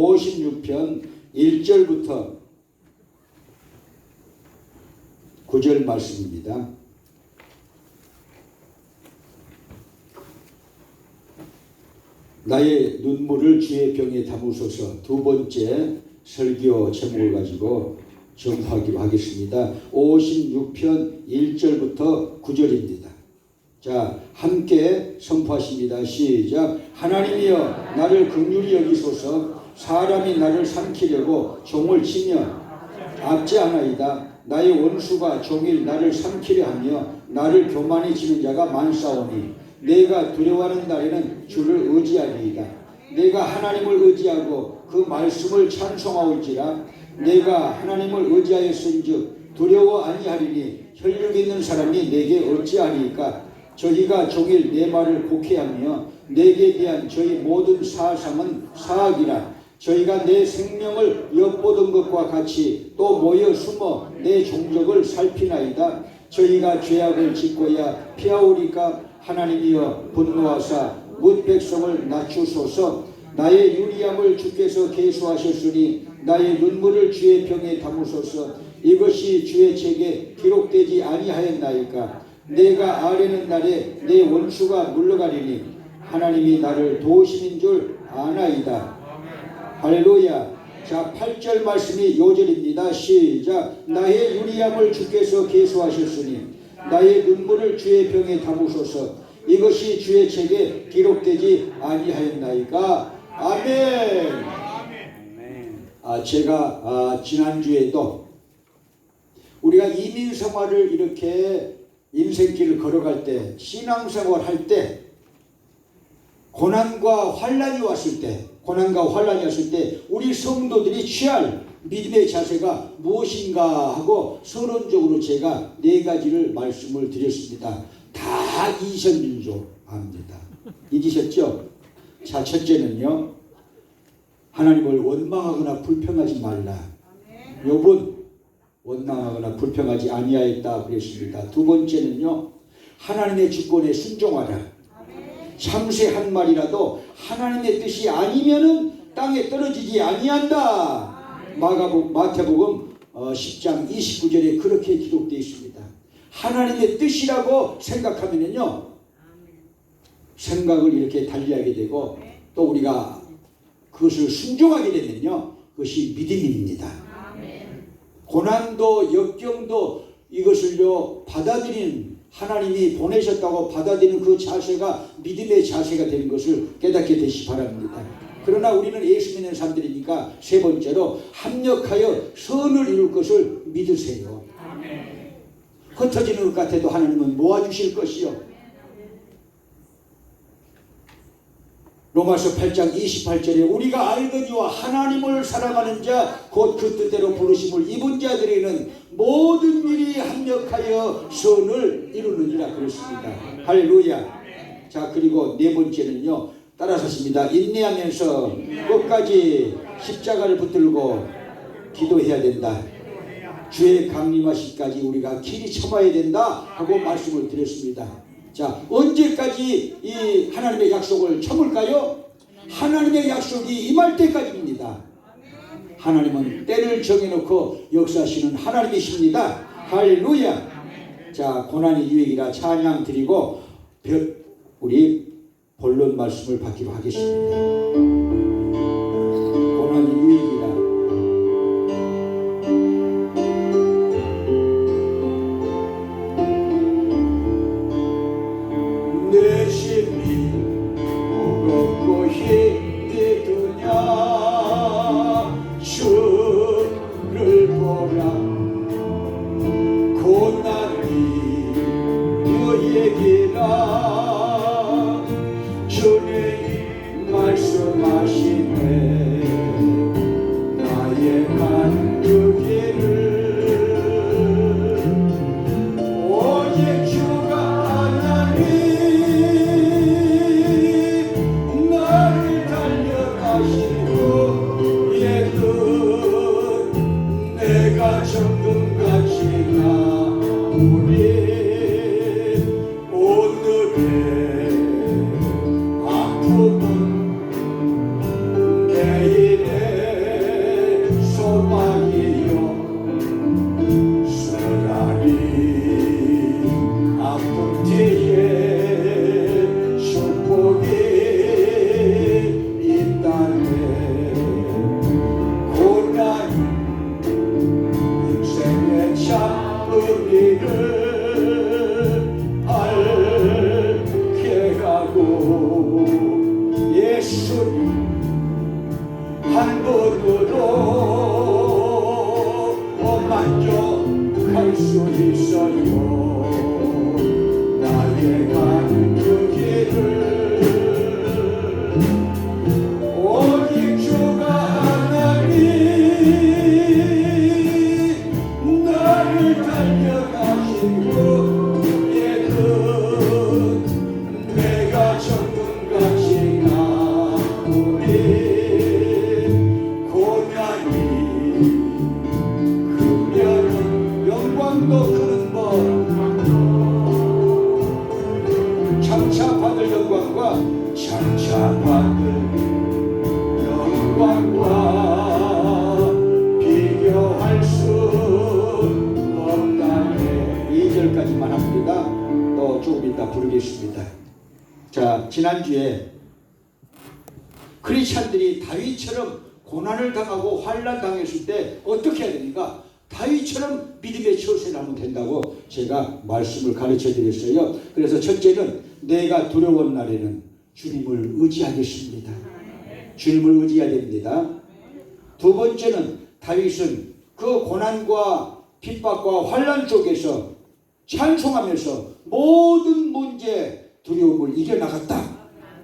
56편 1절부터 9절 말씀입니다. 나의 눈물을 주의 병에 담으소서. 두 번째 설교 제목을 가지고 전파하기로 하겠습니다. 56편 1절부터 9절입니다. 자, 함께 선포하십니다. 시작. 하나님이여 나를 긍휼히 여기소서. 사람이 나를 삼키려고 종을 치며 압제하나이다. 나의 원수가 종일 나를 삼키려 하며 나를 교만히 치는 자가 많사오니 내가 두려워하는 날에는 주를 의지하리이다. 내가 하나님을 의지하고 그 말씀을 찬송하올지라. 내가 하나님을 의지하였은즉 두려워 아니하리니 혈육 있는 사람이 내게 어찌하리이까. 저희가 종일 내 말을 곡해하며 내게 대한 저희 모든 사상은 사악이라. 저희가 내 생명을 엿보던 것과 같이 또 모여 숨어 내 종족을 살피나이다. 저희가 죄악을 짓고야 피하오리까. 하나님이여 분노하사 뭇 백성을 낮추소서. 나의 유리함을 주께서 계수하셨으니 나의 눈물을 주의 병에 담으소서. 이것이 주의 책에 기록되지 아니하였나이까. 내가 아뢰는 날에 내 원수가 물러가리니 하나님이 나를 도우시는 줄 아나이다. 할렐루야. 자, 8절 말씀이 요절입니다. 시작. 나의 유리함을 주께서 계수하셨으니 나의 눈물을 주의 병에 담으소서. 이것이 주의 책에 기록되지 아니하였나이까. 아멘. 제가 지난주에도 우리가 이민생활을 이렇게 인생길을 걸어갈 때, 신앙생활 할 때, 고난과 환난이 왔을 때 우리 성도들이 취할 믿음의 자세가 무엇인가 하고 서론적으로 제가 4가지를 말씀을 드렸습니다. 다 잊으신 줄 압니다. 잊으셨죠? 자, 첫째는요, 하나님을 원망하거나 불평하지 말라. 욥은 원망하거나 불평하지 아니하였다 그랬습니다. 두 번째는요, 하나님의 주권에 순종하라. 참새 한 마리라도 하나님의 뜻이 아니면은 땅에 떨어지지 아니한다. 마태복음 10장 29절에 그렇게 기록되어 있습니다. 하나님의 뜻이라고 생각하면은요, 생각을 이렇게 달리하게 되고 또 우리가 그것을 순종하게 되면요, 그것이 믿음입니다. 고난도 역경도 이것을요 받아들이는, 하나님이 보내셨다고 받아들이는 그 자세가 믿음의 자세가 되는 것을 깨닫게 되시기 바랍니다. 그러나 우리는 예수 믿는 사람들이니까 세 번째로 합력하여 선을 이룰 것을 믿으세요. 흩어지는 것 같아도 하나님은 모아주실 것이요. 로마서 8장 28절에 우리가 알거니와 하나님을 사랑하는 자 곧 그 뜻대로 부르심을 입은 자들에게는 모든 일이 합력하여 선을 이루느니라 그랬습니다. 할렐루야. 자, 그리고 네 번째는요, 따라서 하십니다. 인내하면서 끝까지 십자가를 붙들고 기도해야 된다. 주의 강림하시기까지 우리가 길이 참아야 된다 하고 말씀을 드렸습니다. 자, 언제까지 이 하나님의 약속을 참을까요? 하나님의 약속이 임할 때까지입니다. 하나님은 때를 정해놓고 역사하시는 하나님이십니다. 할렐루야. 자, 고난이 유익이라 찬양 드리고 우리 본론 말씀을 받기로 하겠습니다. 고난이 유익이라. 내 심이 무겁고 힘이 드냐 주를 보라. 고난이 너에게라 주님 말씀하시 손으로 만족할 수 있어요. 나의 가는 그 길을 오직 주가 하나님 나를 달려가시고 예든 내가 정금같이 가오리 고난이 그면은 영광도 크는 법 장차 받을 영광과 장차 받을 영광과 비교할 수 없다네. 2절까지만 합니다. 또 조금 이따 부르겠습니다. 자, 지난주에 크리스찬들이 다윗처럼 고난을 당하고 환난 당했을 때 어떻게 해야 됩니까? 다윗처럼 믿음의 처세를 하면 된다고 제가 말씀을 가르쳐 드렸어요. 그래서 첫째는 내가 두려운 날에는 주님을 의지하겠습니다. 주님을 의지해야 됩니다. 두 번째는 다윗은 그 고난과 핍박과 환난 속에서 찬송하면서 모든 문제 두려움을 이겨나갔다.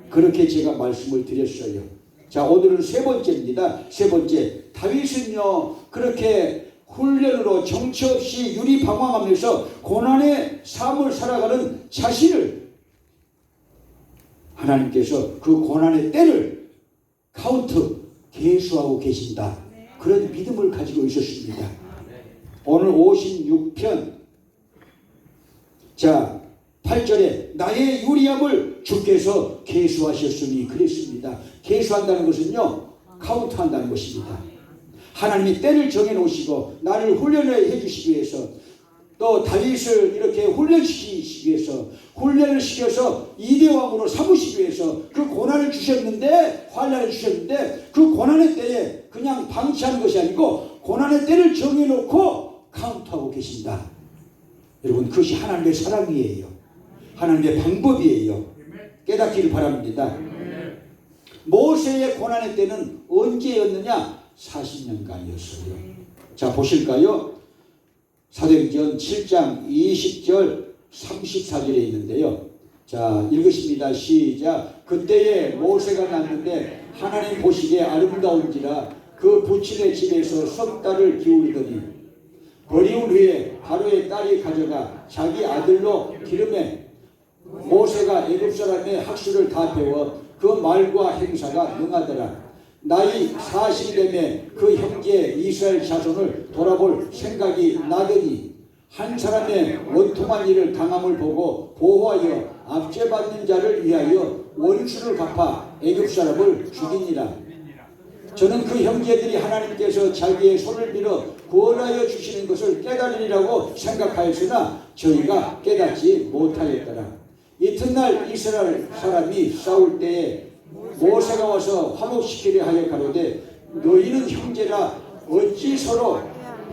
그렇게 제가 말씀을 드렸어요. 자, 오늘은 세 번째입니다. 세 번째, 다윗은요 그렇게 훈련으로 정처 없이 유리방황하면서 고난의 삶을 살아가는 자신을 하나님께서 그 고난의 때를 카운트 계수하고 계신다. 그런 믿음을 가지고 있었습니다. 오늘 56편 자 8절에 나의 유리함을 주께서 계수하셨으니 그랬습니다. 계수한다는 것은요 카운트한다는 것입니다. 하나님이 때를 정해놓으시고 나를 훈련해 주시기 위해서 또 다윗을 이렇게 훈련시키기 위해서 훈련을 시켜서 이대왕으로 삼으시기 위해서 그 고난을 주셨는데 환난을 주셨는데 그 고난의 때에 그냥 방치하는 것이 아니고 고난의 때를 정해놓고 카운트하고 계신다. 여러분 그것이 하나님의 사랑이에요. 하나님의 방법이에요. 깨닫기를 바랍니다. 모세의 고난의 때는 언제였느냐? 40년간이었어요. 자 보실까요? 사도행전 7장 20절 34절에 있는데요. 자 읽으십니다. 시작. 그때에 모세가 났는데 하나님 보시기에 아름다운지라 그 부친의 집에서 석 달을 기울이더니 버리운 후에 바로의 딸이 가져가 자기 아들로 기름에 모세가 애굽 사람의 학술을 다 배워 그 말과 행사가 능하더라. 나이 40됨에 그 형제 이스라엘 자손을 돌아볼 생각이 나더니 한 사람의 원통한 일을 당함을 보고 보호하여 압제받는 자를 위하여 원수를 갚아 애굽 사람을 죽이니라. 저는 그 형제들이 하나님께서 자기의 손을 빌어 구원하여 주시는 것을 깨달으리라고 생각하였으나 저희가 깨닫지 못하였더라. 이튿날 이스라엘 사람이 싸울 때에 모세가 와서 화목시키려 하여 가로되 너희는 형제라 어찌 서로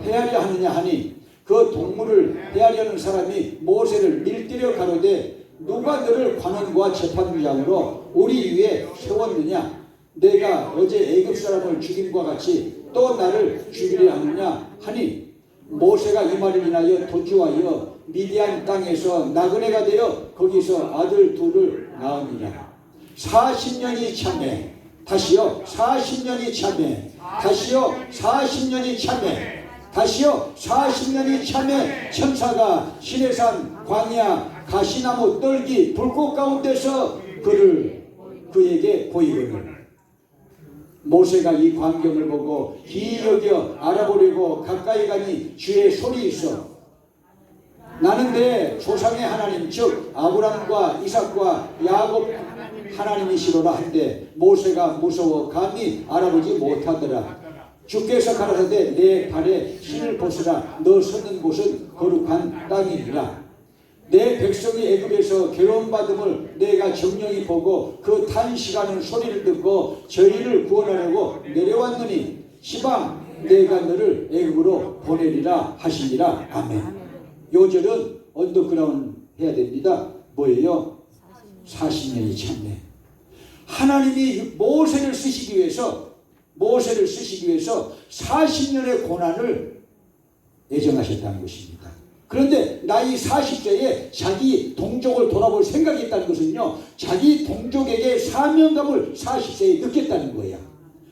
헤아려 하느냐 하니 그 동물을 헤아려는 사람이 모세를 밀들여 가로되 누가 너를 관원과 재판장으로 우리 위에 세웠느냐? 내가 어제 애굽 사람을 죽임과 같이 또 나를 죽이려 하느냐 하니 모세가 이 말을 인하여 도주하여 미디안 땅에서 나그네가 되어 거기서 아들 둘을 낳으니라. 40년이 참매 다시요 40년이 참매 다시요 40년이 참매 다시요 40년이 참매 천사가 시내산 광야 가시나무 떨기 불꽃 가운데서 그에게 보이거늘 모세가 이 광경을 보고 기이여겨 알아보려고 가까이 가니 주의 손이 있어 나는 내 조상의 하나님 즉 아브람과 이삭과 야곱 하나님이시로라 한데 모세가 무서워 감히 알아보지 못하더라. 주께서 가라사대 내 발에 신을 벗으라. 너 섰는 곳은 거룩한 땅이니라. 내 백성이 애굽에서 괴로움받음을 내가 정령이 보고 그 탄식하는 소리를 듣고 저희를 구원하려고 내려왔느니 시방 내가 너를 애굽으로 보내리라 하시니라. 아멘. 요절은 언더그라운드 해야 됩니다. 뭐예요? 40년이 참네. 하나님이 모세를 쓰시기 위해서 모세를 쓰시기 위해서 40년의 고난을 예정하셨다는 것입니다. 그런데 나이 40세에 자기 동족을 돌아볼 생각이 있다는 것은요, 자기 동족에게 사명감을 40세에 느꼈다는 거예요.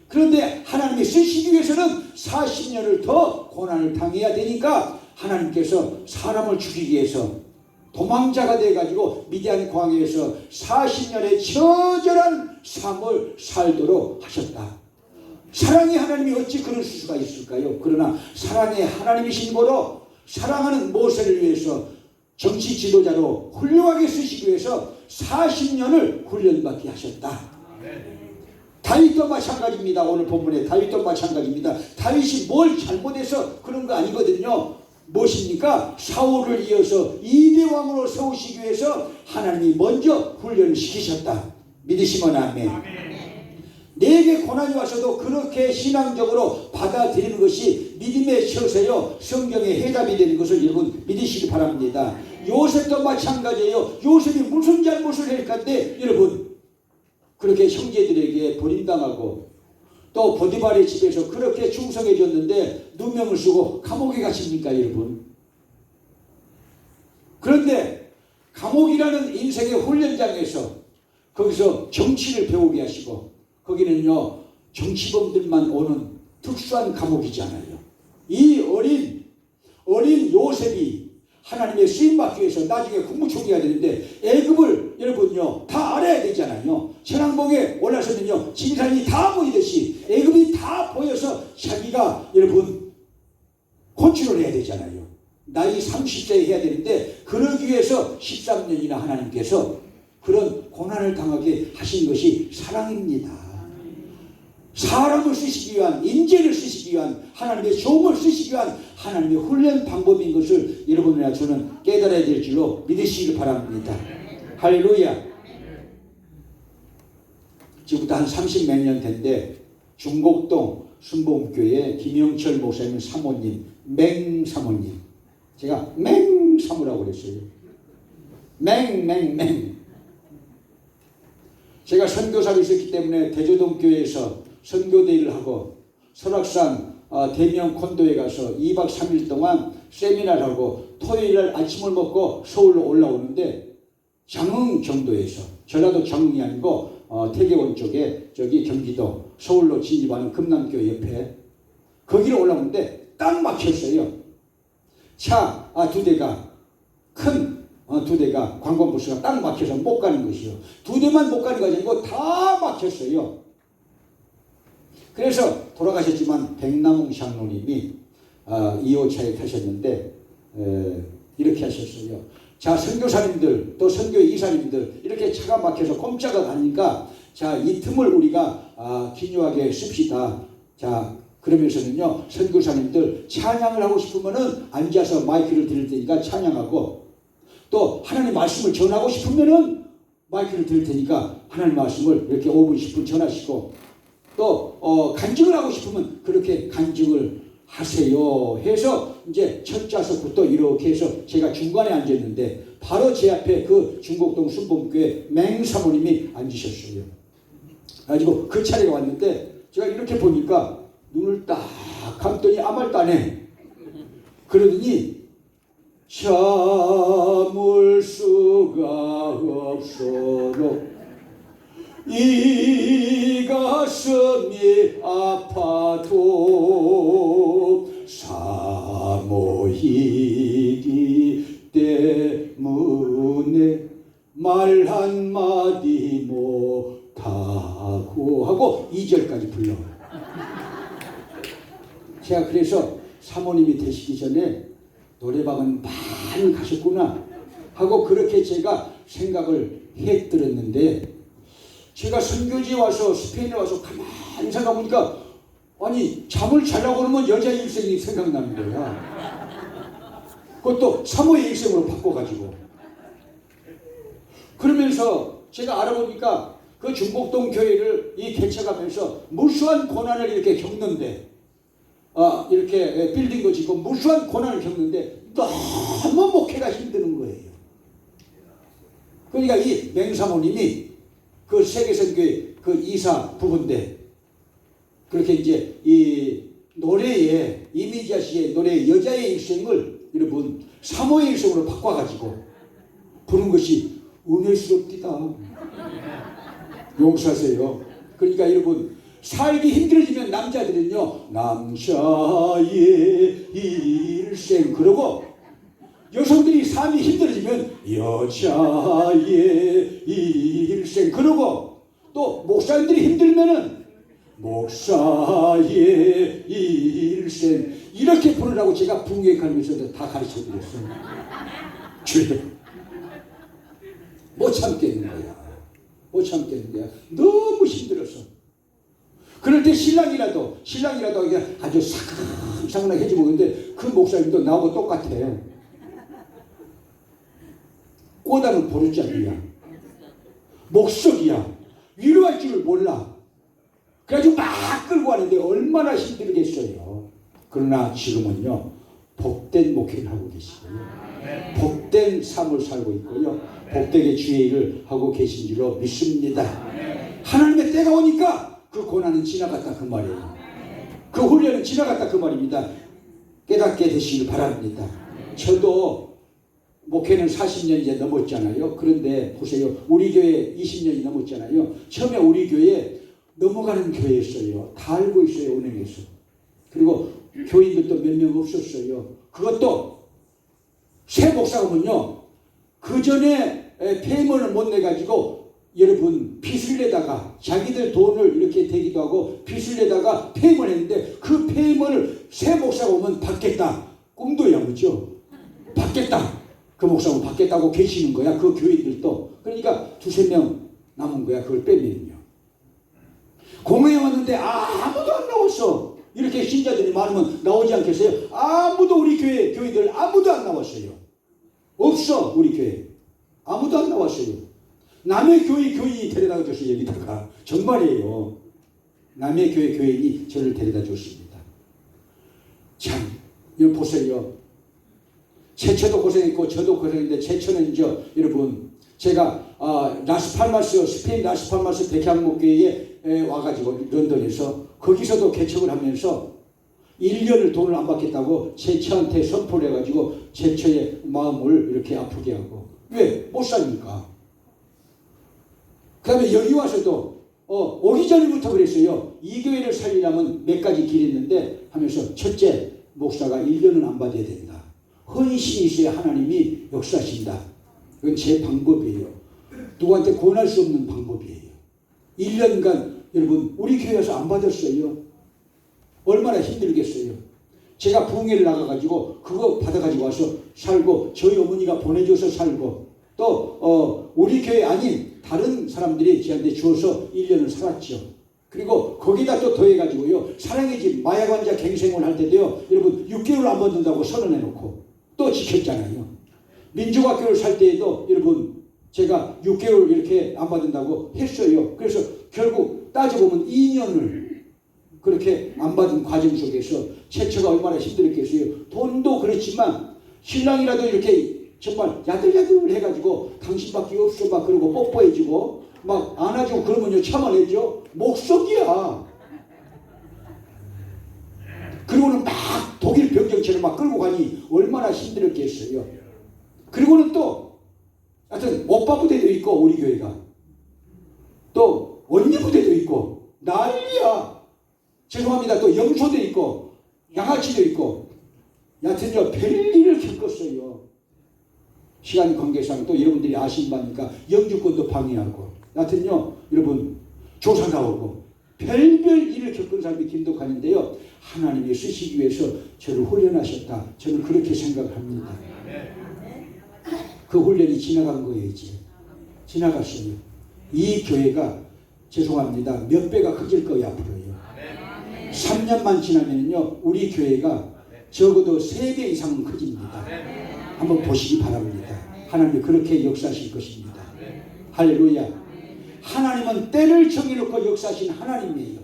그런데 하나님이 쓰시기 위해서는 40년을 더 고난을 당해야 되니까 하나님께서 사람을 죽이기 위해서 도망자가 돼가지고 미디안 광야에서 40년의 처절한 삶을 살도록 하셨다. 사랑의 하나님이 어찌 그럴 수가 있을까요? 그러나 사랑의 하나님이신 거로 사랑하는 모세를 위해서 정치 지도자로 훌륭하게 쓰시기 위해서 40년을 훈련받게 하셨다. 다윗도 마찬가지입니다. 오늘 본문에 다윗도 마찬가지입니다. 다윗이 뭘 잘못해서 그런 거 아니거든요. 무엇입니까? 사울을 이어서 2대 왕으로 세우시기 위해서 하나님이 먼저 훈련을 시키셨다. 믿으시면 아멘. 내게 고난이 와서도 그렇게 신앙적으로 받아들이는 것이 믿음의 처세요, 성경의 해답이 되는 것을 여러분 믿으시기 바랍니다. 요셉도 마찬가지예요. 요셉이 무슨 잘못을 했건데 여러분 그렇게 형제들에게 버림당하고 또 보디발의 집에서 그렇게 충성해줬는데 누명을 쓰고 감옥에 가십니까 여러분? 그런데 감옥이라는 인생의 훈련장에서 거기서 정치를 배우게 하시고 거기는요 정치범들만 오는 특수한 감옥이잖아요. 이 어린 요셉이 하나님의 쓰임받기 위해서 나중에 국무총리가 되는데 애굽을 여러분요 다 알아야 되잖아요. 천왕봉에 올라서면요 진산이 다 보이듯이 애굽이 다 보여서 자기가 여러분 컨트롤 해야 되잖아요. 나이 30세에 해야 되는데 그러기 위해서 13년이나 하나님께서 그런 고난을 당하게 하신 것이 사랑입니다. 사람을 쓰시기 위한, 인재를 쓰시기 위한, 하나님의 종을 쓰시기 위한 하나님의 훈련 방법인 것을 여러분이나 저는 깨달아야 될 줄로 믿으시길 바랍니다. 할렐루야. 지금부터 한 30 몇 년 된데 중곡동 순복음교회 김영철 목사님 사모님, 맹사모님, 제가 맹사모라고 그랬어요. 맹. 제가 선교사로 있었기 때문에 대조동 교회에서 선교대회를 하고 설악산 대명 콘도에 가서 2박 3일 동안 세미나를 하고 토요일날 아침을 먹고 서울로 올라오는데 장흥 정도에서 전라도 장흥이 아니고 태계원 쪽에 저기 경기도 서울로 진입하는 금남교회 옆에 거기로 올라오는데 딱 막혔어요. 차 두 대가 큰 두 대가 관광버스가 딱 막혀서 못 가는 것이요. 두 대만 못 가는 것이 아니고 다 막혔어요. 그래서 돌아가셨지만 백남웅 장로님이 2호차에 타셨는데 이렇게 하셨어요. 자, 선교사님들 또 선교 이사님들 이렇게 차가 막혀서 꼼짝을 하니까 자, 이 틈을 우리가 기묘하게 씁시다. 자, 그러면서는요 선교사님들 찬양을 하고 싶으면은 앉아서 마이크를 드릴 테니까 찬양하고 또 하나님 말씀을 전하고 싶으면은 마이크를 드릴 테니까 하나님 말씀을 이렇게 5분 10분 전하시고 또 간증을 하고 싶으면 그렇게 간증을 하세요 해서 이제 첫 좌석부터 이렇게 해서 제가 중간에 앉았는데 바로 제 앞에 그 중곡동 순복음교회 맹사모님이 앉으셨어요. 가지고 그 차례가 왔는데 제가 이렇게 보니까 눈을 딱 감더니 아무 말도 안 해. 그러더니 참을 수가 없어도 이 가슴이 아파도 사모이기 때문에 말 한마디 못하고 하고 2절까지 불러요. 제가 그래서 사모님이 되시기 전에 노래방은 많이 가셨구나 하고 그렇게 제가 생각을 했들었는데 제가 선교지에 와서 스페인에 와서 가만히 생각해보니까 아니 잠을 자려고 그러면 여자 일생이 생각나는 거야. 그것도 사모의 일생으로 바꿔가지고 그러면서 제가 알아보니까 그 중곡동 교회를 이 개척하면서 무수한 고난을 이렇게 겪는데 이렇게 빌딩도 짓고 무수한 고난을 겪는데 너무 목회가 힘드는 거예요. 그러니까 이 맹사모님이 그 세계선교회 그 이사 부부인데 그렇게 이제 이 노래의 이미자 씨의 노래 여자의 일생을 여러분 사모의 일생으로 바꿔가지고 부른 것이 은혜스럽디다. 용서하세요. 그러니까 여러분 살기 힘들어지면 남자들은요 남자의 일생 그러고 여성들이 삶이 힘들어지면 여자의 일생 그러고 또 목사님들이 힘들면은 목사의 일생 이렇게 부르라고 제가 붕괴하면서도 다 가르쳐드렸어요. 죄 못 참겠는 거야. 못 참겠는 거야. 너무 힘들어서. 그럴 때 신랑이라도 그냥 아주 사근사근하게 해주고 근데 그 목사님도 나하고 똑같아요. 꼬다는 보르장이야. 목석이야. 위로할 줄 몰라. 그래가지고 막 끌고 가는데 얼마나 힘들겠어요. 그러나 지금은요 복된 목회를 하고 계시고요. 복된 삶을 살고 있고요. 복되게 주의 일을 하고 계신 줄로 믿습니다. 하나님의 때가 오니까 그 고난은 지나갔다 그 말이에요. 그 훈련은 지나갔다 그 말입니다. 깨닫게 되시길 바랍니다. 저도 목회는 40년 이제 넘었잖아요. 그런데 보세요. 우리 교회 20년이 넘었잖아요. 처음에 우리 교회 넘어가는 교회였어요. 다 알고 있어요. 은행에서. 그리고 교인들도 몇 명 없었어요. 그것도 새 목사가 오면요. 그 전에 페이먼을 못 내가지고 여러분 빚을 내다가 자기들 돈을 이렇게 대기도 하고 빚을 내다가 페이먼을 했는데 그 페이먼을 새 목사가 오면 받겠다. 꿈도 야무죠. 받겠다. 그 목사가 받겠다고 계시는 거야. 그 교인들도. 그러니까 두세 명 남은 거야. 그걸 빼면요. 공회에 왔는데 아무도 안 나왔어. 이렇게 신자들이 많으면 나오지 않겠어요? 아무도 우리 교회들 아무도 안 나왔어요. 없어 우리 교회. 아무도 안 나왔어요. 남의 교회 교인이 데려다 줬어요. 여기다가. 정말이에요. 남의 교회 교인이 저를 데려다 줬습니다. 참 이거 보세요. 최초도 고생했고 저도 고생했는데 최초는 이제 여러분 제가 라스팔마스 스페인 라스팔마스 백향목교회에 와가지고 런던에서 거기서도 개척을 하면서 1년을 돈을 안 받겠다고 제처한테 선포를 해가지고 제처의 마음을 이렇게 아프게 하고 왜? 못 사니까. 그 다음에 여기 와서도 오기 전부터 그랬어요. 이 교회를 살리려면 몇 가지 길이 있는데 하면서 첫째 목사가 1년은 안 받아야 된다. 헌신이 있어야 하나님이 역사하신다. 그건 제 방법이에요. 누구한테 권할 수 없는 방법이에요. 1년간 여러분 우리 교회에서 안 받았어요. 얼마나 힘들겠어요. 제가 부흥회를 나가가지고 그거 받아가지고 와서 살고 저희 어머니가 보내줘서 살고 또 우리 교회 아닌 다른 사람들이 저한테 주어서 1년을 살았죠. 그리고 거기다 또 더해가지고요. 사랑의 집 마약 환자 갱생을 할 때도요. 여러분 6개월 안 받는다고 선언해놓고 또 지켰잖아요. 민족학교를 살 때에도 여러분 제가 6개월 이렇게 안 받는다고 했어요. 그래서 결국 따져보면 2년을 그렇게 안 받은 과정 속에서 최초가 얼마나 힘들었겠어요. 돈도 그렇지만 신랑이라도 이렇게 정말 야들야들 해가지고 당신밖에 없어 막 그러고 뽀뽀해주고 막 안아주고 그러면요 참아내죠. 목석이야. 그리고는 막 독일 병정처럼 막 끌고 가니 얼마나 힘들었겠어요. 그리고는 또 하여튼 오빠 부대도 있고 우리 교회가 또 언니 부대도 있고 난리야. 죄송합니다. 또 염소도 있고 양아치도 있고 여하튼요 별일을 겪었어요. 시간 관계상 또 여러분들이 아시는 바니까 영주권도 방해하고 여하튼요 여러분 조사 나오고 별별 일을 겪은 사람이 김덕환인데요. 하나님이 쓰시기 위해서 저를 훈련하셨다. 저는 그렇게 생각합니다. 그 훈련이 지나간 거예요. 이제 지나갔어요. 이 교회가 죄송합니다. 몇 배가 커질 거예요. 앞으로요. 3년만 지나면요 우리 교회가 적어도 3배 이상은 커집니다. 한번 보시기 바랍니다. 하나님이 그렇게 역사하실 것입니다. 할렐루야. 하나님은 때를 정해놓고 역사하신 하나님이에요.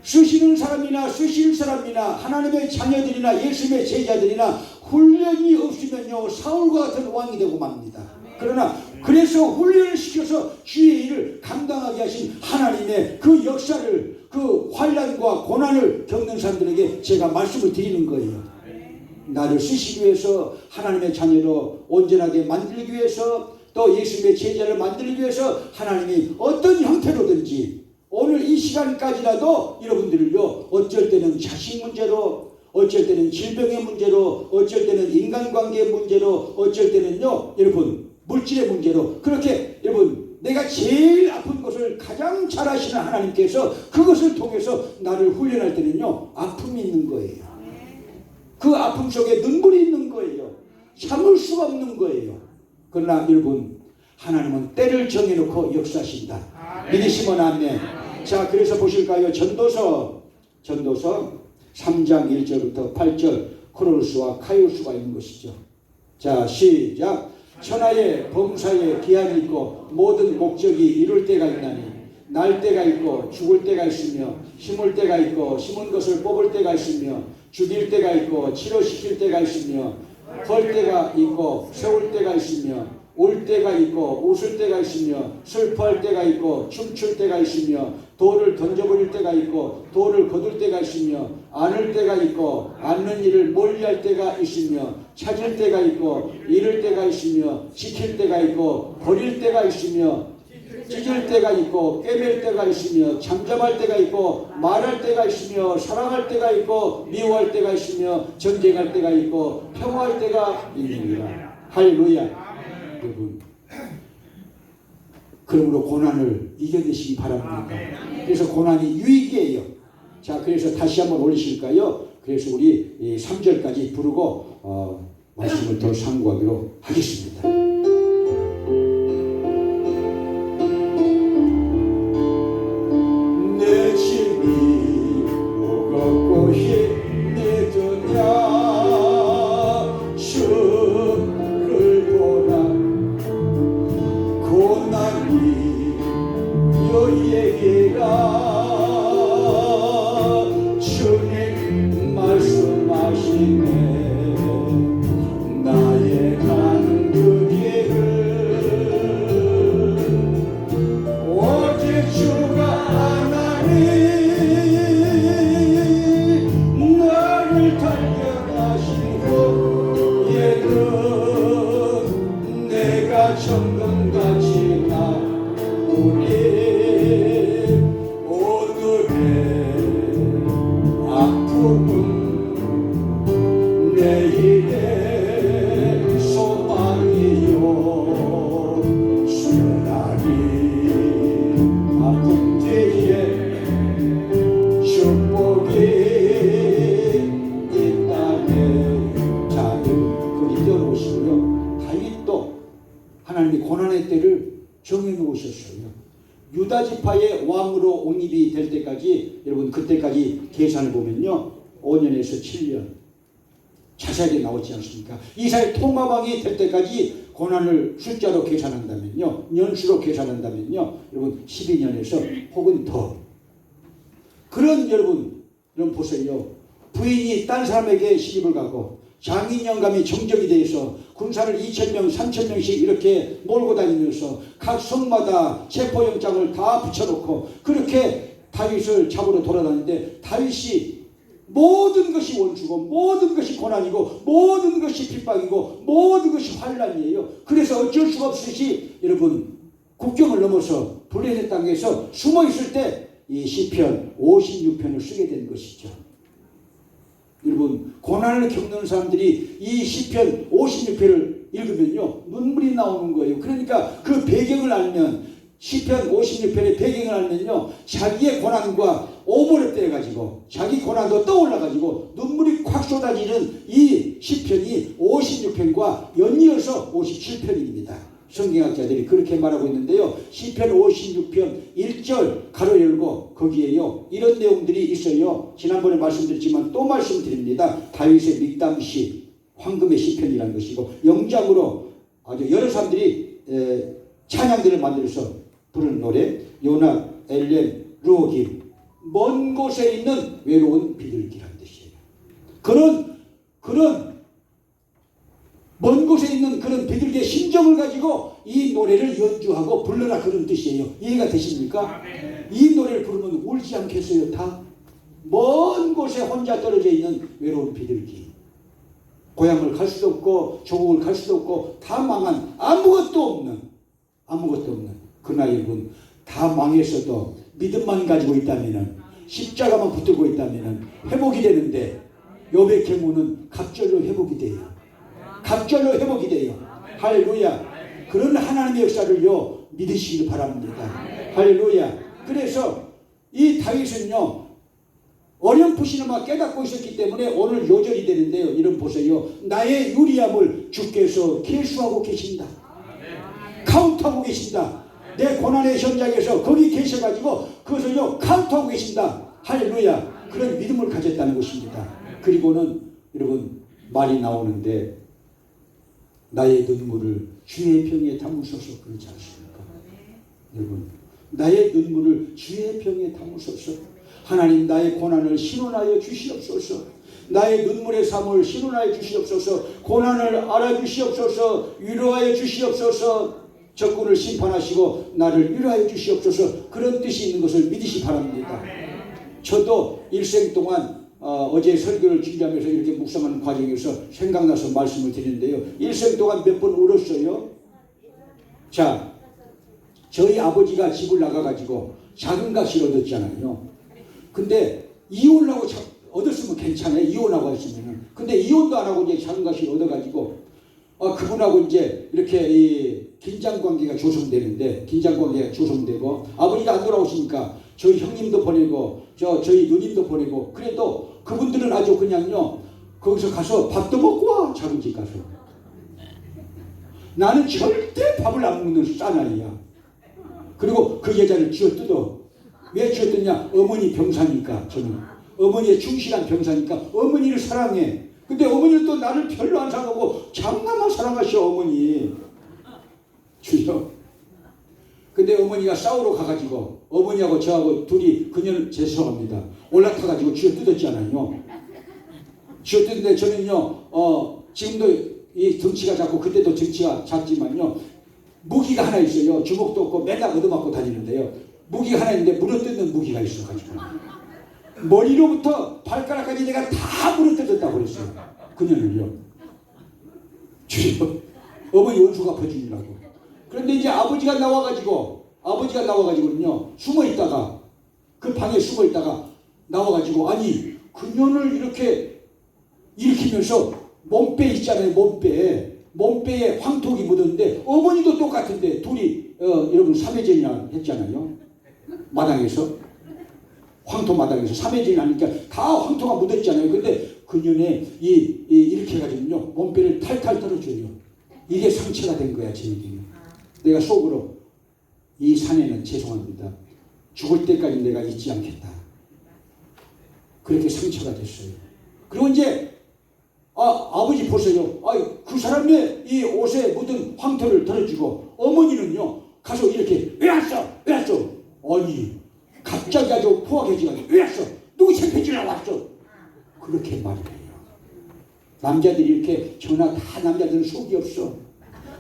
쓰시는 사람이나 쓰실 사람이나 하나님의 자녀들이나 예수님의 제자들이나 훈련이 없으면요 사울과 같은 왕이 되고 맙니다. 그러나 그래서 훈련을 시켜서 주의 일을 감당하게 하신 하나님의 그 역사를, 그 환난과 고난을 겪는 사람들에게 제가 말씀을 드리는 거예요. 나를 쓰시기 위해서, 하나님의 자녀로 온전하게 만들기 위해서, 또 예수님의 제자를 만들기 위해서 하나님이 어떤 형태로든지 오늘 이 시간까지라도 여러분들을요, 어쩔 때는 자식 문제로, 어쩔 때는 질병의 문제로, 어쩔 때는 인간관계의 문제로, 어쩔 때는요 여러분 물질의 문제로, 그렇게 여러분 내가 제일 아픈 것을 가장 잘 아시는 하나님께서 그것을 통해서 나를 훈련할 때는요 아픔이 있는 거예요. 그 아픔 속에 눈물이 있는 거예요. 참을 수가 없는 거예요. 그러나 여러분, 하나님은 때를 정해놓고 역사하신다. 믿으시면 아멘. 자, 그래서 보실까요? 전도서 3장 1절부터 8절 크로노스와 카이오스가 있는 것이죠. 자, 시작. 천하에 범사에 기한이 있고 모든 목적이 이룰 때가 있나니 날 때가 있고 죽을 때가 있으며 심을 때가 있고 심은 것을 뽑을 때가 있으며 죽일 때가 있고 치료시킬 때가 있으며 걸 때가 있고 세울 때가 있으며 울 때가 있고 웃을 때가 있으며 슬퍼할 때가 있고 춤출 때가 있으며 돌을 던져버릴 때가 있고 돌을 거둘 때가 있으며 안을 때가 있고 안는 일을 멀리할 때가 있으며 찾을 때가 있고 잃을 때가 있으며 지킬 때가 있고 버릴 때가 있으며 찢을 때가 있고 꿰맬 때가 있으며 잠잠할 때가 있고 말할 때가 있으며 사랑할 때가 있고 미워할 때가 있으며 전쟁할 때가 있고 평화할 때가 있느니라. 할렐루야. 여러분, 그러므로 고난을 이겨내시기 바랍니다. 그래서 고난이 유익이에요. 자, 그래서 다시 한번 올리실까요? 그래서 우리 3절까지 부르고 말씀을 더 상고하기로 하겠습니다. 내 집이 무겁고 힘내더냐 주를 보라 고난이 너희에게라 주님 말씀하시네 나의 가는 그 길을 오직 주가 하나니 나를 달려가시고 얘는 내가 정금같이 나오니 오늘의 아픔은 내일의 소망이요 수요날이 아픈 뒤에 축복이 있다네. 자, 거기 띄워놓으시고요. 다윗도 하나님이 고난의 때를 정해놓으셨어요. 유다 지파의 왕으로 옹립이 될 때까지, 여러분 그때까지 계산을 보면요 5년에서 7년 자세하게 나오지 않습니까? 이스라엘 통합왕이 될 때까지 고난을 숫자로 계산한다면요, 년수로 계산한다면요, 여러분 12년에서 혹은 더. 그런 여러분 보세요. 부인이 딴 사람에게 시집을 가고 장인 영감이 정적이 돼서 군사를 2,000명, 3,000명씩 이렇게 몰고 다니면서 각 성마다 체포영장을 다 붙여놓고 그렇게 다윗을 잡으러 돌아다니는데 다윗이 모든 것이 원수고 모든 것이 고난이고 모든 것이 핍박이고 모든 것이 환난이에요. 그래서 어쩔 수가 없이 여러분 국경을 넘어서 블레셋 땅에서 숨어있을 때 이 시편 56편을 쓰게 된 것이죠. 여러분 고난을 겪는 사람들이 이 시편 56편을 읽으면요 눈물이 나오는 거예요. 그러니까 그 배경을 알면, 시편 56편의 배경을 알면요 자기의 고난과 오버랩돼 가지고 자기 고난도 떠올라 가지고 눈물이 콱 쏟아지는 이 시편이 56편과 연이어서 57편입니다. 성경학자들이 그렇게 말하고 있는데요. 시편 56편 1절 가로 열고 거기에요 이런 내용들이 있어요. 지난번에 말씀드렸지만 또 말씀드립니다. 다윗의 믹담시, 황금의 시편이라는 것이고 영장으로 아주 여러 사람들이 찬양들을 만들어서 부르는 노래, 요나, 엘렘, 루오김, 먼 곳에 있는 외로운 비둘기라는 뜻이에요. 그런 먼 곳 그곳에 있는 그런 비둘기의 심정을 가지고 이 노래를 연주하고 불러라 그런 뜻이에요. 이해가 되십니까? 이 노래를 부르면 울지 않겠어요? 다 먼 곳에 혼자 떨어져 있는 외로운 비둘기, 고향을 갈 수도 없고 조국을 갈 수도 없고 다 망한 아무것도 없는 그러나 여러분, 다 망했어도 믿음만 가지고 있다면, 십자가만 붙들고 있다면 회복이 되는데, 욥의 경우는 갑절로 회복이 돼요. 갑절로 회복이 돼요. 할렐루야. 그런 하나님의 역사를요 믿으시길 바랍니다. 할렐루야. 그래서 이 다윗은요 어렴풋이나마 깨닫고 있었기 때문에 오늘 요절이 되는데요, 이런 보세요. 나의 유리함을 주께서 계수하고 계신다. 카운트하고 계신다. 내 고난의 현장에서 거기 계셔가지고 그것을요 카운트하고 계신다. 할렐루야. 그런 믿음을 가졌다는 것입니다. 그리고는 여러분 말이 나오는데, 나의 눈물을 주의 병에 담으소서, 그렇지 않습니까? 여러분, 나의 눈물을 주의 병에 담으소서. 하나님, 나의 고난을 신원하여 주시옵소서. 나의 눈물의 삶을 신원하여 주시옵소서. 고난을 알아주시옵소서. 위로하여 주시옵소서. 적군을 심판하시고 나를 위로하여 주시옵소서. 그런 뜻이 있는 것을 믿으시 바랍니다. 저도 일생 동안 어제 설교를 준비하면서 이렇게 묵상하는 과정에서 생각나서 말씀을 드리는데요, 일생 동안 몇 번 울었어요. 자, 저희 아버지가 집을 나가가지고 작은 값을 얻었잖아요. 근데 이혼하고 얻었으면 괜찮아요. 이혼하고 했으면은. 근데 이혼도 안 하고 이제 작은 값을 얻어가지고 그분하고 이제 이렇게 이 긴장 관계가 조성되는데, 긴장 관계가 조성되고 아버지가 안 돌아오시니까 저희 형님도 보내고 저희 누님도 보내고, 그래도 그분들은 아주 그냥요 거기서 가서 밥도 먹고 와. 작은 집 가서. 나는 절대 밥을 안 먹는 싸나이야. 그리고 그 여자를 쥐어뜯어. 왜 쥐어뜯냐? 어머니 병사니까. 저는 어머니의 충실한 병사니까 어머니를 사랑해. 근데 어머니는 또 나를 별로 안 사랑하고 장난만 사랑하셔. 어머니 주여. 근데 어머니가 싸우러 가가지고 어머니하고 저하고 둘이, 그녀는 죄송합니다, 올라타가지고 쥐어뜯었잖아요. 쥐어뜯는데 저는요 지금도 이 덩치가 작고 그때도 덩치가 작지만요 무기가 하나 있어요. 주먹도 없고 맨날 얻어맞고 다니는데요, 무기가 하나 있는데 물어뜯는 무기가 있어가지고 머리로부터 발가락까지 내가 다 물어뜯었다고 그랬어요. 그녀는요. 주여. 어머니 원수 갚아주려고. 그런데 이제 아버지가 나와가지고는요 숨어있다가, 그 방에 숨어있다가 나와가지고, 아니 그녀를 이렇게 일으키면서 몸빼 있잖아요. 몸빼에 황토기 묻었는데, 어머니도 똑같은데 둘이 여러분 3회전이나 했잖아요. 마당에서, 황토 마당에서 3회전이 하니까 다 황토가 묻었잖아요. 근데 그녀네 이렇게 해가지고요 몸빼를 탈탈 떨어줘요. 이게 상처가 된 거야. 저에게는. 내가 속으로, 이 사내는 죄송합니다, 죽을 때까지 내가 잊지 않겠다. 그렇게 상처가 됐어요. 그리고 이제 아버지 보세요. 그 사람의 이 옷에 묻은 황토를 덜어주고, 어머니는요 가서 이렇게 왜 왔어? 아니 갑자기 아주 포악해지가지고 왜 왔어? 누구 챙겨주러 왔어? 그렇게 말을 해요. 남자들이 이렇게 전화 다, 남자들은 속이 없어.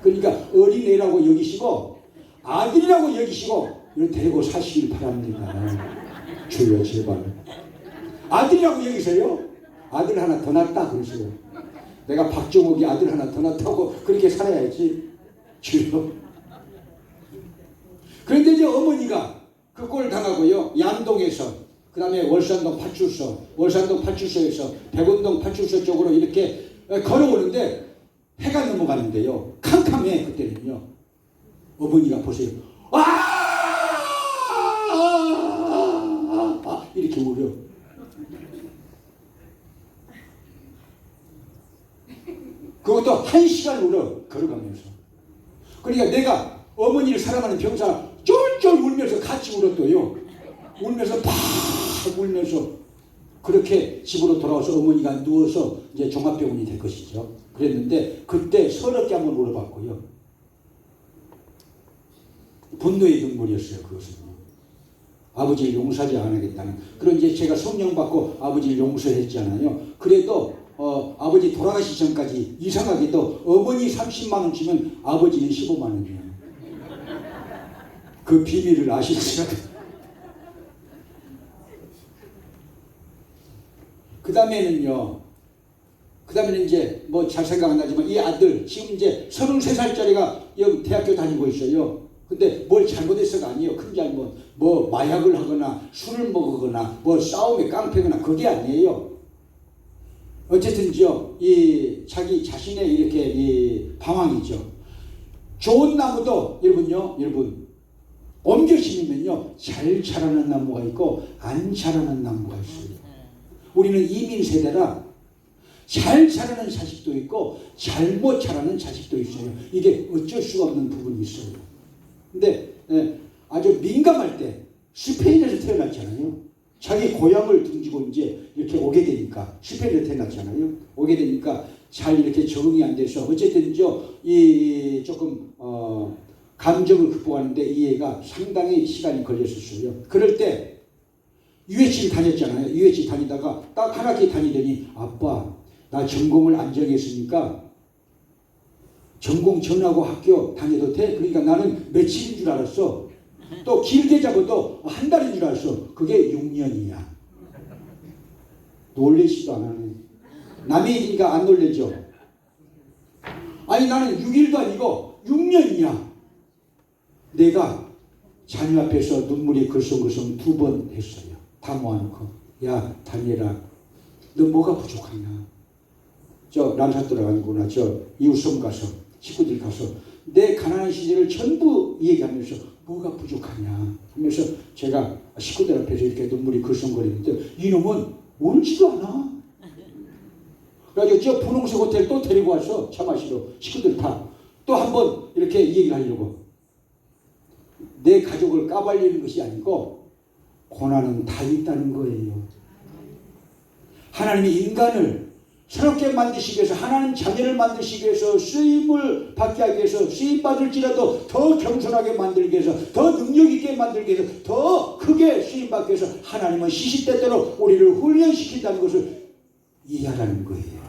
그러니까 어린애라고 여기시고 아들이라고 여기시고 이렇게 데리고 사시길 바랍니다. 주여 제발. 아들이라고 여기세요? 아들 하나 더 낳았다 그러세요. 내가 박정욱이 아들 하나 더 낳았다고 그렇게 살아야지. 주여. 그런데 이제 어머니가 그 꼴을 당하고요, 양동에서, 그 다음에 월산동 파출소에서 백운동 파출소 쪽으로 이렇게 걸어오는데 해가 넘어가는데요, 캄캄해. 그때는요 어머니가 보세요. 이렇게 울어. 그것도 1시간 울어. 걸어가면서. 그러니까 내가 어머니를 사랑하는 병사 쫄쫄 울면서 같이 울었어요. 울면서 팍 울면서 그렇게 집으로 돌아와서 어머니가 누워서 이제 종합병원이 될 것이죠. 그랬는데 그때 서럽게 한번 울어봤고요. 분노의 눈물이었어요. 그것은 아버지를 용서하지 않겠다는. 그런 이제 제가 성령 받고 아버지를 용서했잖아요. 그래도 아버지 돌아가시 전까지 이상하게도 어머니 30만 원 주면 아버지는 15만 원이에요. 그 비밀을 아시죠? 그 다음에는 이제 뭐 잘 생각 안 나지만 이 아들 지금 이제 33살짜리가 여기 대학교 다니고 있어요. 근데 뭘 잘못했어가 아니에요. 큰 잘못. 뭐 마약을 하거나 술을 먹거나 뭐 싸움에 깡패거나 그게 아니에요. 어쨌든요, 이 자기 자신의 이렇게 이 방황이죠. 좋은 나무도 여러분 옮겨 심으면요 잘 자라는 나무가 있고 안 자라는 나무가 있어요. 우리는 이민 세대라 잘 자라는 자식도 있고 잘못 자라는 자식도 있어요. 이게 어쩔 수가 없는 부분이 있어요. 근데 아주 민감할 때 스페인에서 태어났잖아요. 자기 고향을 등지고 이제 이렇게 오게 되니까 스페인에서 태어났잖아요. 오게 되니까 잘 이렇게 적응이 안 돼서 어쨌든요 이 조금 감정을 극복하는데 이 애가 상당히 시간이 걸렸었어요. 그럴 때 UH 다녔잖아요. UH 다니다가 딱 한 학기 다니더니 아빠 나 전공을 안 정했으니까 전공 정하고 학교 다녀도 돼? 그러니까 나는 며칠인 줄 알았어. 또 길게 잡아도 한 달인 줄 알았어. 그게 6년이야. 놀래지도 않아요. 남의 일이니까 안 놀래죠. 아니 나는 6일도 아니고 6년이야. 내가 자녀 앞에서 눈물이 글썽글썽 2번 했어요. 다 모아놓고 야 다니엘아 너 뭐가 부족하냐. 저 람사 들어가는구나. 저 이웃섬 가서 식구들 가서 내 가난한 시절을 전부 얘기하면서 뭐가 부족하냐 하면서 제가 식구들 앞에서 이렇게 눈물이 글썽거리는데 이놈은 울지도 않아. 그래가지고 저 분홍색 호텔 또 데리고 와서 차 마시러 식구들 다 또 한 번 이렇게 얘기를 하려고. 내 가족을 까발리는 것이 아니고 고난은 다 있다는 거예요. 하나님이 인간을 새롭게 만드시기 위해서 하나님 자녀를 만드시기 위해서 쓰임을 받게 하기 위해서 쓰임 받을지라도 더 겸손하게 만들기 위해서 더 능력 있게 만들기 위해서 더 크게 쓰임 받기 위해서 하나님은 시시때때로 우리를 훈련시킨다는 것을 이해하라는 거예요.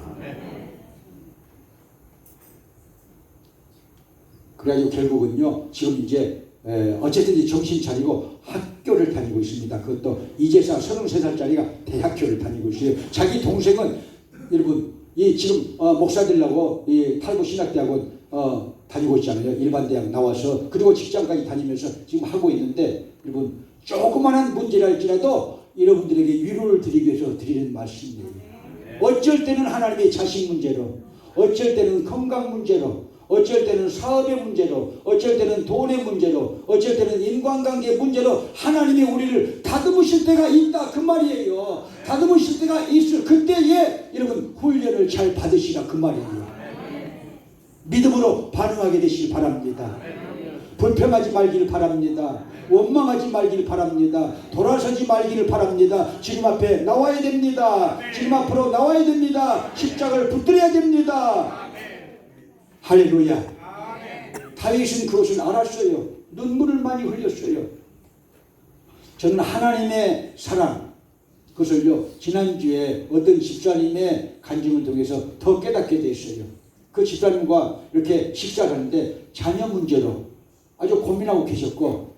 그래가지고 결국은요 지금 이제 어쨌든 정신 차리고 학교를 다니고 있습니다. 그것도 이제서 33살짜리가 대학교를 다니고 있어요. 자기 동생은 여러분 이 지금 목사 되려고 이 탈북 신학대학원 다니고 있잖아요. 일반 대학 나와서 그리고 직장까지 다니면서 지금 하고 있는데 여러분 조그마한 문제랄지라도 여러분들에게 위로를 드리기 위해서 드리는 말씀이에요. 어쩔 때는 하나님의 자식 문제로, 어쩔 때는 건강 문제로, 어쩔 때는 사업의 문제로, 어쩔 때는 돈의 문제로, 어쩔 때는 인간관계 문제로 하나님이 우리를 다듬으실 때가 있다 그 말이에요. 다듬으실 때가 있어. 그때에 여러분 훈련을 잘 받으시라 그 말이에요. 믿음으로 반응하게 되시길 바랍니다. 불평하지 말기를 바랍니다. 원망하지 말기를 바랍니다. 돌아서지 말기를 바랍니다. 주님 앞에 나와야 됩니다. 주님 앞으로 나와야 됩니다. 십자가를 붙들어야 됩니다. 할렐루야. 다윗은 그것을 알았어요. 눈물을 많이 흘렸어요. 저는 하나님의 사랑 그것을요 지난주에 어떤 집사님의 간증을 통해서 더 깨닫게 됐어요. 그 집사님과 이렇게 식사를 하는데 자녀 문제로 아주 고민하고 계셨고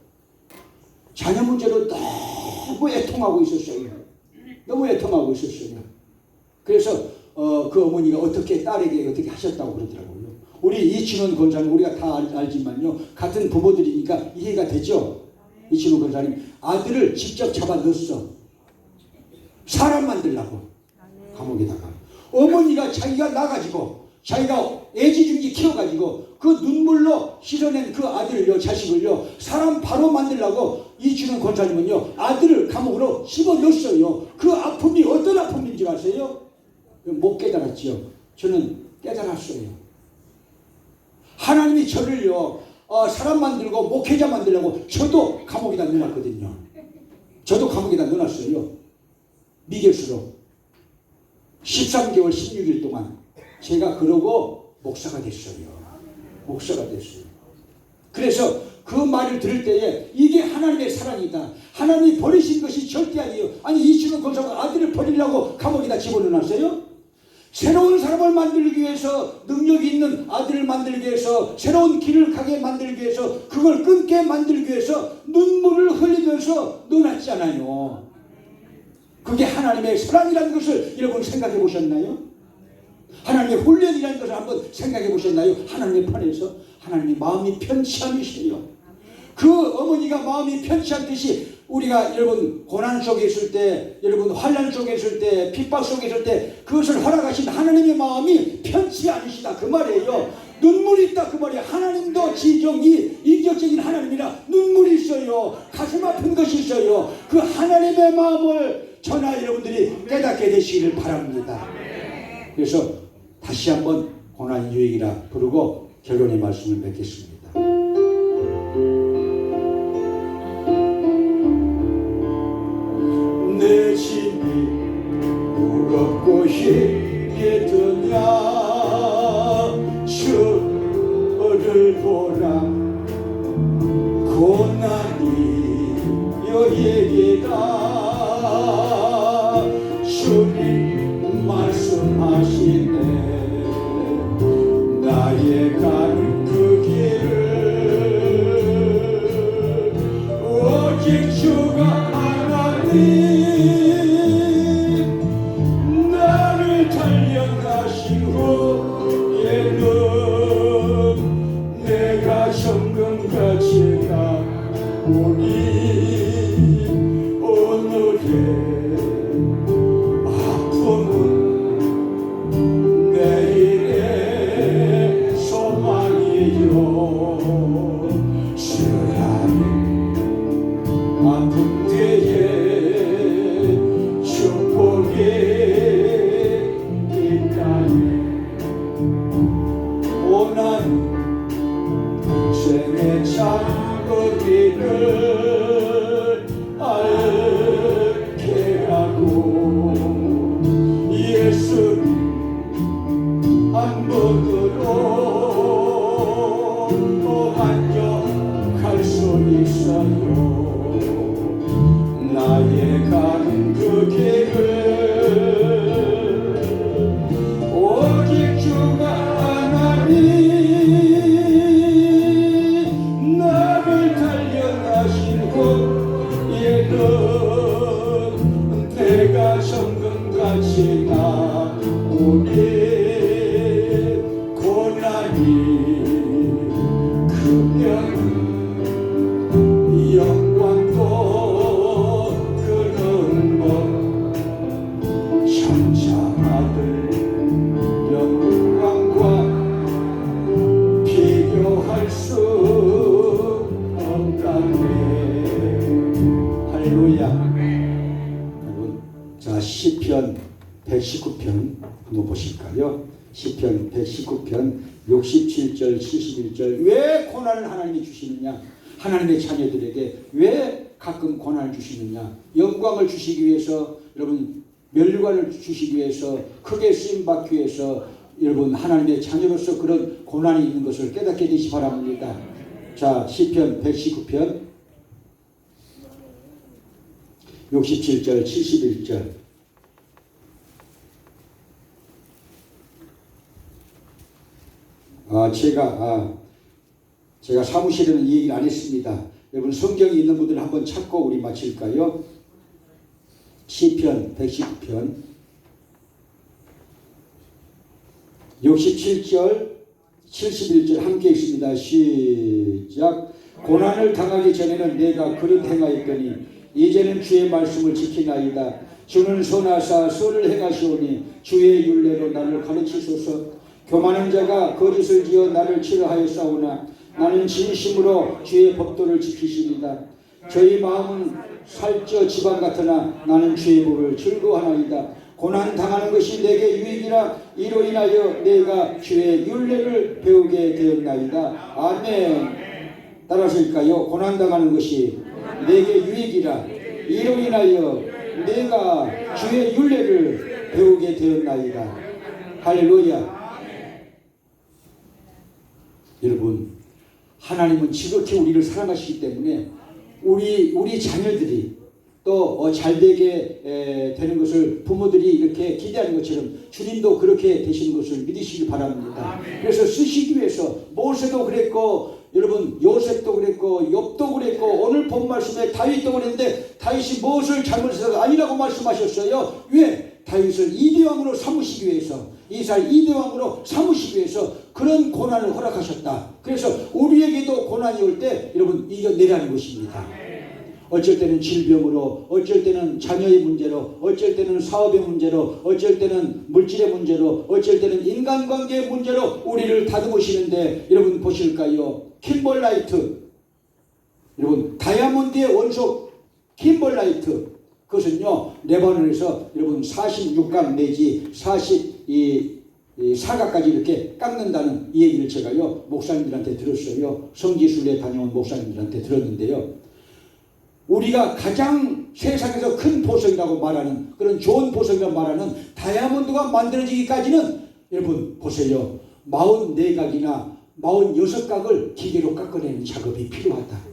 자녀 문제로 너무 애통하고 있었어요. 너무 애통하고 있었어요. 그래서 그 어머니가 어떻게 딸에게 어떻게 하셨다고 그러더라고요. 우리 이춘원 권사님 우리가 다 알지만요. 같은 부모들이니까 이해가 되죠. 이춘원 권사님 아들을 직접 잡아 넣었어. 사람 만들라고 감옥에다가. 어머니가 자기가 나가지고 자기가 애지중지 키워가지고 그 눈물로 씻어낸 그 아들을요 자식을요 사람 바로 만들라고 이춘원 권사님은요 아들을 감옥으로 집어넣었어요. 그 아픔이 어떤 아픔인 줄 아세요? 못 깨달았지요. 저는 깨달았어요. 하나님이 저를요 사람 만들고 목회자 만들려고 저도 감옥에다 넣어놨거든요. 저도 감옥에다 넣어놨어요. 미결수로 13개월 16일 동안 제가 그러고 목사가 됐어요. 목사가 됐어요. 그래서 그 말을 들을 때에 이게 하나님의 사랑이다. 하나님이 버리신 것이 절대 아니에요. 아니 이춘원 권사가 아들을 버리려고 감옥에다 집어넣어놨어요? 새로운 사람을 만들기 위해서, 능력 있는 아들을 만들기 위해서, 새로운 길을 가게 만들기 위해서, 그걸 끊게 만들기 위해서 눈물을 흘리면서 논았잖아요. 그게 하나님의 사랑이라는 것을 여러분 생각해 보셨나요? 하나님의 훈련이라는 것을 한번 생각해 보셨나요? 하나님의 편에서 하나님의 마음이 편치 않으세요. 그 어머니가 마음이 편치 않듯이 우리가 여러분 고난 속에 있을 때, 여러분 환난 속에 있을 때, 핍박 속에 있을 때 그것을 허락하신 하나님의 마음이 편치 않으시다 그 말이에요. 눈물이 있다 그 말이에요. 하나님도 지정이 인격적인 하나님이라 눈물이 있어요. 가슴 아픈 것이 있어요. 그 하나님의 마음을 저나 여러분들이 깨닫게 되시기를 바랍니다. 그래서 다시 한번 고난 유익이라 부르고 결론의 말씀을 맺겠습니다. 내 집이 무겁고 힘이 드냐 주를 보라 고난이 여기다 주님 말씀하시네 나의 가는 그 길을 오직 주가 하나님 나를 달려가신 후에는 내가 정금같이 가오니 오늘의 아픔은 내일의 소망이요 주라는 아픈 때에 축복이 있다니 오난 생의 장거리를 알게 하고 예수님 한 번으로 만족할 수 있어요. 나의 가는 그 길을 오직 주가 하나님 나를 달려가신 후에는 내가 정금같이 나오니 고난이 크면 영광도 그런 것 천사들 영광과 비교할 수 없다네. 할렐루야. 여러분, 자 시편 119편 한번 보실까요? 시편 119편 67절 71절 왜 고난을 하나님이 주시느냐? 하나님의 자녀들에게 왜 가끔 고난을 주시느냐? 영광을 주시기 위해서, 여러분 멸관을 주시기 위해서, 크게 쓰임받기 위해서 여러분 하나님의 자녀로서 그런 고난이 있는 것을 깨닫게 되시 바랍니다. 자 시편 119편 67절 71절 제가 사무실에는 이 얘기를 안 했습니다. 여러분 성경이 있는 분들 한번 찾고 우리 마칠까요? 시편 119편 67절 71절 함께 있습니다. 시작. 고난을 당하기 전에는 내가 그릇 행하였더니 이제는 주의 말씀을 지키나이다. 주는 선하사 선을 행하시오니 주의 율례로 나를 가르치소서. 교만한 자가 거짓을 지어 나를 치료하였사오나 나는 진심으로 주의 법도를 지키시리다. 저희 마음은 살쪄 지방 같으나 나는 주의 법을 즐거워하나이다. 고난 당하는 것이 내게 유익이라 이로 인하여 내가 주의 율례를 배우게 되었나이다. 아멘. 따라하실까요? 고난 당하는 것이 내게 유익이라 이로 인하여 내가 주의 율례를 배우게 되었나이다. 할렐루야. 여러분 하나님은 지극히 우리를 사랑하시기 때문에 우리 자녀들이 또 잘되게 되는 것을 부모들이 이렇게 기대하는 것처럼 주님도 그렇게 되시는 것을 믿으시기 바랍니다. 그래서 쓰시기 위해서 모세도 그랬고 여러분 요셉도 그랬고 욥도 그랬고 오늘 본 말씀에 다윗도 그랬는데 다윗이 무엇을 잘못해서 아니라고 말씀하셨어요. 왜? 다윗을 이대왕으로 삼으시기 위해서 이스라엘 이대왕으로 삼으시기 위해서 그런 고난을 허락하셨다. 그래서 우리에게도 고난이 올 때 여러분 이겨내라는 것입니다. 어쩔 때는 질병으로, 어쩔 때는 자녀의 문제로, 어쩔 때는 사업의 문제로, 어쩔 때는 물질의 문제로, 어쩔 때는 인간관계의 문제로 우리를 다듬으시는데 여러분 보실까요? 킴벌라이트, 여러분 다이아몬드의 원석 킴벌라이트, 그것은요 레바논에서 여러분 46각 내지 44각까지 이렇게 깎는다는 이 얘기를 제가요 목사님들한테 들었어요. 성지순례 다녀온 목사님들한테 들었는데요. 우리가 가장 세상에서 큰 보석이라고 말하는 그런 좋은 보석이라고 말하는 다이아몬드가 만들어지기까지는 여러분 보세요. 44각이나 46각을 기계로 깎아내는 작업이 필요하다.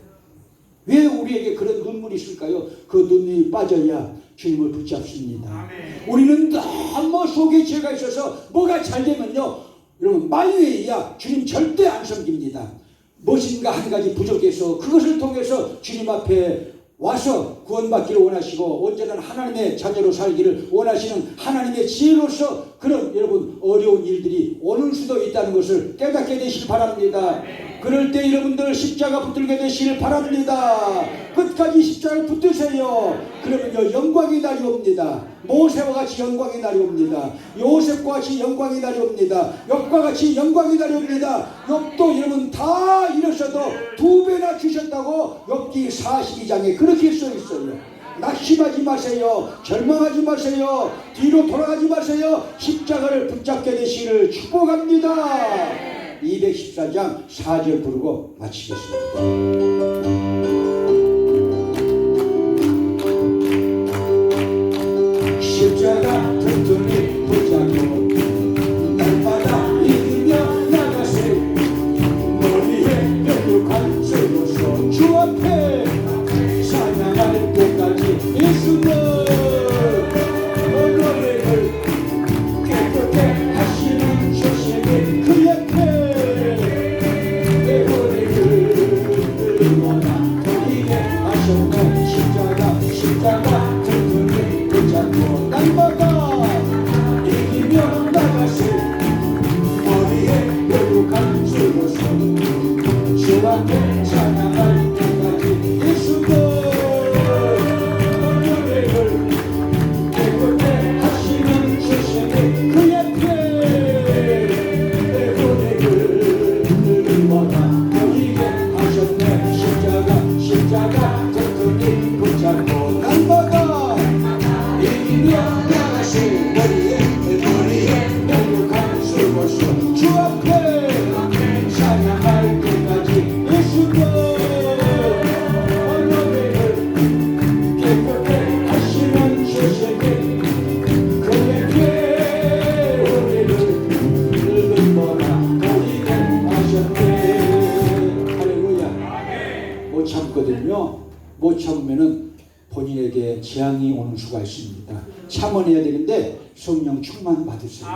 왜 우리에게 그런 눈물이 있을까요? 그 눈물이 빠져야 주님을 붙잡습니다. 우리는 너무 속에 죄가 있어서 뭐가 잘 되면요 여러분 만유에야 주님 절대 안 섬깁니다. 무엇인가 한 가지 부족해서 그것을 통해서 주님 앞에 와서 구원받기를 원하시고 언제나 하나님의 자녀로 살기를 원하시는 하나님의 지혜로서 그런 여러분 어려운 일들이 오는 수도 있다는 것을 깨닫게 되시길 바랍니다. 그럴 때 여러분들 십자가 붙들게 되시길 바랍니다. 끝까지 십자가를 붙드세요. 그러면요 영광의 날이 옵니다. 모세와 같이 영광의 날이 옵니다. 요셉과 같이 영광의 날이 옵니다. 욥과 같이 영광의 날이 옵니다. 욥도 여러분 다 잃으셔도 2배나 주셨다고 욥기 42장에 그렇게 써 있어요. 낙심하지 마세요. 절망하지 마세요. 뒤로 돌아가지 마세요. 십자가를 붙잡게 되시기를 축복합니다. 214장 4절 부르고 마치겠습니다. 십자가 튼튼히 붙잡고 날마다 이기며 나가세. 머리에 뾰족한 쇠로서 주 앞에 찬양할 때까지 예수는 노래를 깨끗게 하시는 주시니 그 옆에 내 머리를 원하 돌리게 하셨네. 십자가 튼튼히 붙잡고 날마다 이기며 나가세. 머리에 뾰족한 쇠로서 주 앞에 찬양할 때까지 예수는 십자가 튼튼히 붙잡고 날마다 이기며 나가시. 머리에 뾰족한 쇠로서 주 앞에 찬양할 때까지 예수는 언어를 깨끗게 하시는 주시니 그에게 우리를 늙은 보라 보이게 하셨네. 할렐루야. 못 참거든요. 못 참으면은 본인에게 재앙이 오는 수가 있습니다. 참아내야 되는데 성령 충만 받으세요.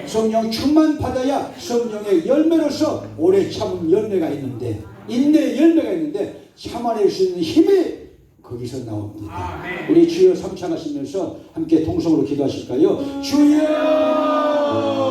성령 충만 받아야 성령의 열매로서 오래 참은 열매가 있는데 인내의 열매가 있는데 참아낼 수 있는 힘이 거기서 나옵니다. 우리 주여 삼창하시면서 함께 동성으로 기도하실까요? 주여